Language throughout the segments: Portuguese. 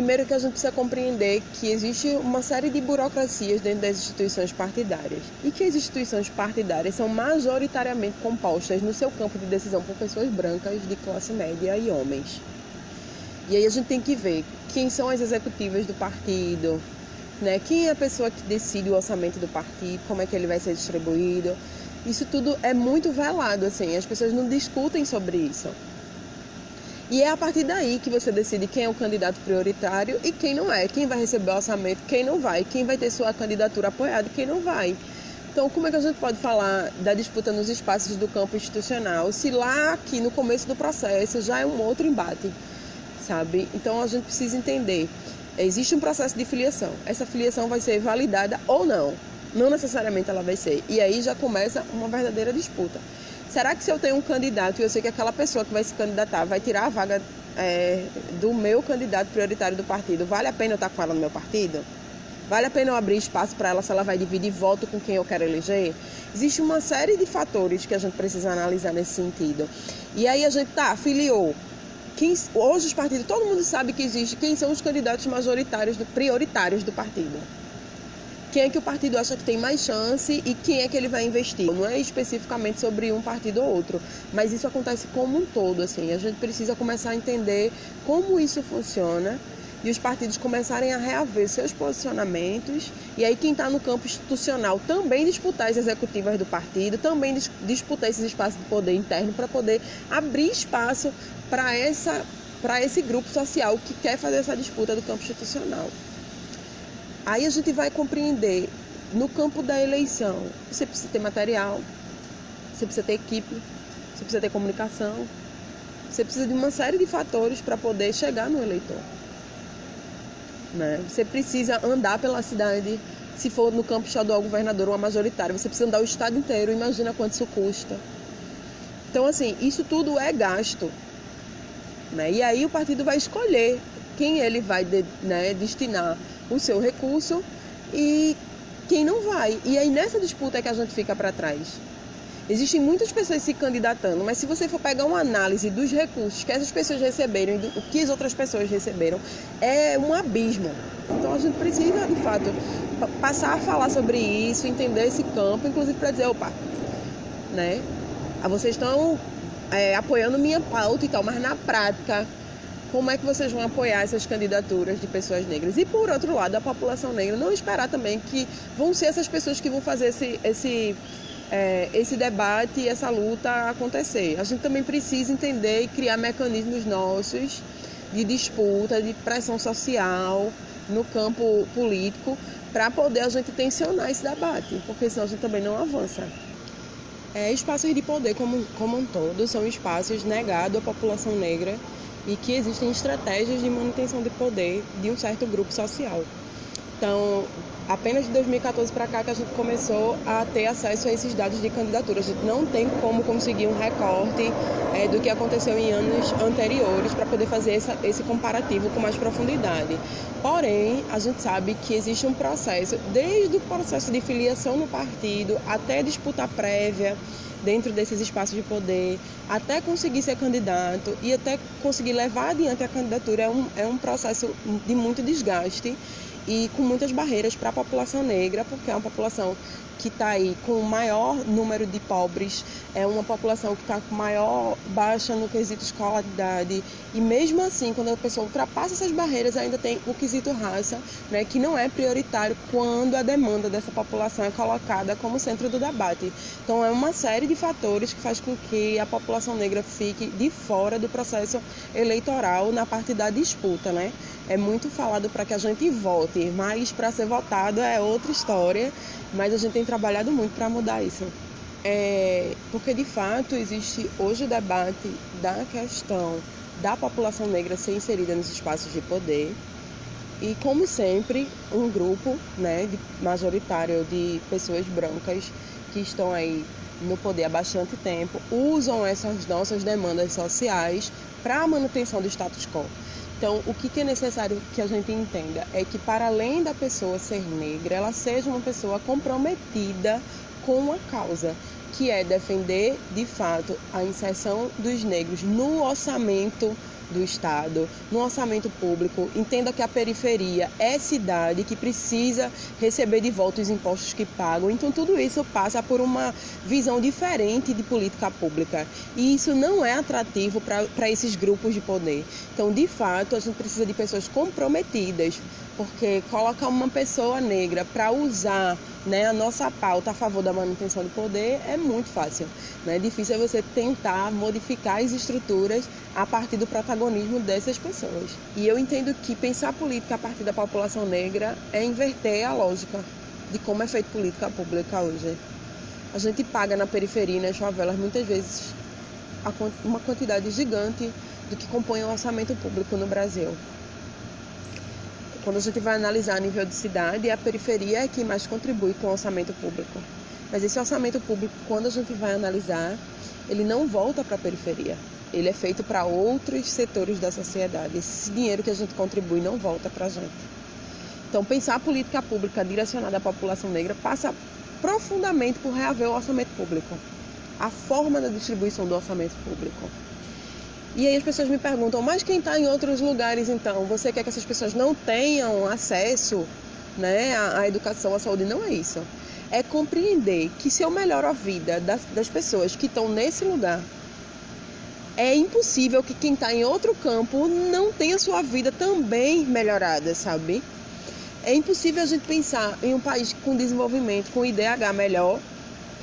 Primeiro que a gente precisa compreender que existe uma série de burocracias dentro das instituições partidárias e que as instituições partidárias são majoritariamente compostas no seu campo de decisão por pessoas brancas de classe média e homens. E aí a gente tem que ver quem são as executivas do partido, né? Quem é a pessoa que decide o orçamento do partido, como é que ele vai ser distribuído. Isso tudo é muito velado, assim, as pessoas não discutem sobre isso. E é a partir daí que você decide quem é o candidato prioritário e quem não é, quem vai receber o orçamento, quem não vai, quem vai ter sua candidatura apoiada e quem não vai. Então, como é que a gente pode falar da disputa nos espaços do campo institucional, se lá aqui no começo do processo já é um outro embate, sabe? Então, a gente precisa entender, existe um processo de filiação, essa filiação vai ser validada ou não, não necessariamente ela vai ser, e aí já começa uma verdadeira disputa. Será que se eu tenho um candidato e eu sei que aquela pessoa que vai se candidatar vai tirar a vaga do meu candidato prioritário do partido, vale a pena eu estar com ela no meu partido? Vale a pena eu abrir espaço para ela se ela vai dividir voto com quem eu quero eleger? Existe uma série de fatores que a gente precisa analisar nesse sentido. E aí a gente filiou. Hoje os partidos, todo mundo sabe que existe quem são os candidatos majoritários, prioritários do partido. Quem é que o partido acha que tem mais chance e quem é que ele vai investir. Não é especificamente sobre um partido ou outro, mas isso acontece como um todo, assim. A gente precisa começar a entender como isso funciona e os partidos começarem a reaver seus posicionamentos. E aí quem está no campo institucional também disputar as executivas do partido, também disputar esses espaços de poder interno para poder abrir espaço para esse grupo social que quer fazer essa disputa do campo institucional. Aí a gente vai compreender, no campo da eleição, você precisa ter material, você precisa ter equipe, você precisa ter comunicação, você precisa de uma série de fatores para poder chegar no eleitor, né? Você precisa andar pela cidade, se for no campo estadual, governador ou majoritário, você precisa andar o estado inteiro, imagina quanto isso custa. Então, assim, isso tudo é gasto, né? E aí o partido vai escolher quem ele vai destinar o seu recurso e quem não vai. E aí nessa disputa é que a gente fica para trás. Existem muitas pessoas se candidatando, mas se você for pegar uma análise dos recursos que essas pessoas receberam e do que as outras pessoas receberam, é um abismo. Então a gente precisa, de fato, passar a falar sobre isso, entender esse campo, inclusive para dizer, opa, né? Vocês estão apoiando minha pauta e tal, mas na prática, como é que vocês vão apoiar essas candidaturas de pessoas negras? E, por outro lado, a população negra, não esperar também que vão ser essas pessoas que vão fazer esse debate e essa luta acontecer. A gente também precisa entender e criar mecanismos nossos de disputa, de pressão social no campo político para poder a gente tensionar esse debate, porque senão a gente também não avança. Espaços de poder como um todo são espaços negados à população negra e que existem estratégias de manutenção de poder de um certo grupo social. Então, apenas de 2014 para cá que a gente começou a ter acesso a esses dados de candidatura. A gente não tem como conseguir um recorte do que aconteceu em anos anteriores para poder fazer esse comparativo com mais profundidade. Porém, a gente sabe que existe um processo, desde o processo de filiação no partido até disputa prévia, dentro desses espaços de poder, até conseguir ser candidato e até conseguir levar adiante a candidatura é um processo de muito desgaste e com muitas barreiras para a população negra, porque é uma população que está aí com o maior número de pobres, é uma população que está com maior baixa no quesito escolaridade, e mesmo assim, quando a pessoa ultrapassa essas barreiras, ainda tem o quesito raça, né, que não é prioritário quando a demanda dessa população é colocada como centro do debate. Então, é uma série de fatores que faz com que a população negra fique de fora do processo eleitoral na parte da disputa, né? É muito falado para que a gente vote, mas para ser votado é outra história, mas a gente tem trabalhado muito para mudar isso. Porque, de fato, existe hoje o debate da questão da população negra ser inserida nos espaços de poder e, como sempre, um grupo, né, majoritário de pessoas brancas que estão aí no poder há bastante tempo usam essas nossas demandas sociais para a manutenção do status quo. Então, o que é necessário que a gente entenda é que, para além da pessoa ser negra, ela seja uma pessoa comprometida com a causa, que é defender, de fato, a inserção dos negros no orçamento do Estado, no orçamento público, entenda que a periferia é cidade que precisa receber de volta os impostos que pagam. Então, tudo isso passa por uma visão diferente de política pública. E isso não é atrativo para esses grupos de poder. Então, de fato, a gente precisa de pessoas comprometidas, porque colocar uma pessoa negra para usar, né, a nossa pauta a favor da manutenção do poder é muito fácil. Né? Difícil é você tentar modificar as estruturas a partir do protagonismo dessas pessoas. E eu entendo que pensar política a partir da população negra é inverter a lógica de como é feita política pública hoje. A gente paga na periferia e nas favelas muitas vezes uma quantidade gigante do que compõe o orçamento público no Brasil. Quando a gente vai analisar a nível de cidade, a periferia é quem mais contribui com o orçamento público. Mas esse orçamento público, quando a gente vai analisar, ele não volta para a periferia. Ele é feito para outros setores da sociedade. Esse dinheiro que a gente contribui não volta para a gente. Então, pensar a política pública direcionada à população negra passa profundamente por reaver o orçamento público. A forma da distribuição do orçamento público. E aí as pessoas me perguntam, mas quem está em outros lugares então? Você quer que essas pessoas não tenham acesso, né, à educação, à saúde? Não é isso. É compreender que se eu melhoro a vida das pessoas que estão nesse lugar, é impossível que quem está em outro campo não tenha sua vida também melhorada, sabe? É impossível a gente pensar em um país com desenvolvimento, com IDH melhor,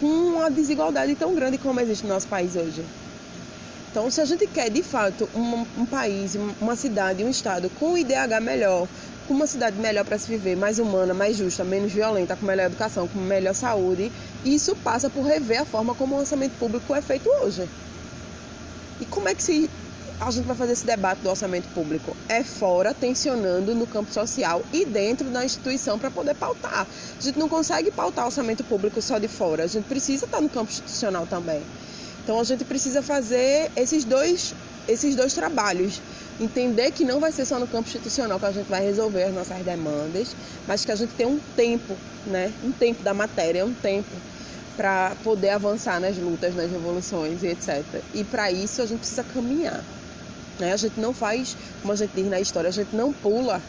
com uma desigualdade tão grande como existe no nosso país hoje. Então, se a gente quer, de fato, um país, uma cidade, um estado com IDH melhor, com uma cidade melhor para se viver, mais humana, mais justa, menos violenta, com melhor educação, com melhor saúde, isso passa por rever a forma como o orçamento público é feito hoje. E como é que a gente vai fazer esse debate do orçamento público? É fora, tensionando no campo social e dentro da instituição para poder pautar. A gente não consegue pautar o orçamento público só de fora, a gente precisa estar no campo institucional também. Então, a gente precisa fazer esses dois trabalhos. Entender que não vai ser só no campo institucional que a gente vai resolver as nossas demandas, mas que a gente tem um tempo, né? Um tempo da matéria, um tempo para poder avançar nas lutas, nas revoluções e etc. E para isso a gente precisa caminhar. Né? A gente não faz, como a gente diz na história, a gente não pula,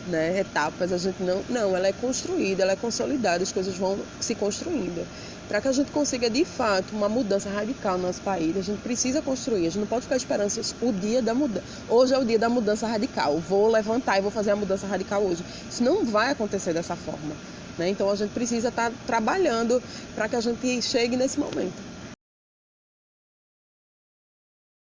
né, etapas, a gente não, ela é construída, ela é consolidada, as coisas vão se construindo. Para que a gente consiga, de fato, uma mudança radical no nosso país, a gente precisa construir, a gente não pode ficar esperando o dia da mudança. Hoje é o dia da mudança radical, vou levantar e vou fazer a mudança radical hoje. Isso não vai acontecer dessa forma. Né? Então, a gente precisa estar trabalhando para que a gente chegue nesse momento.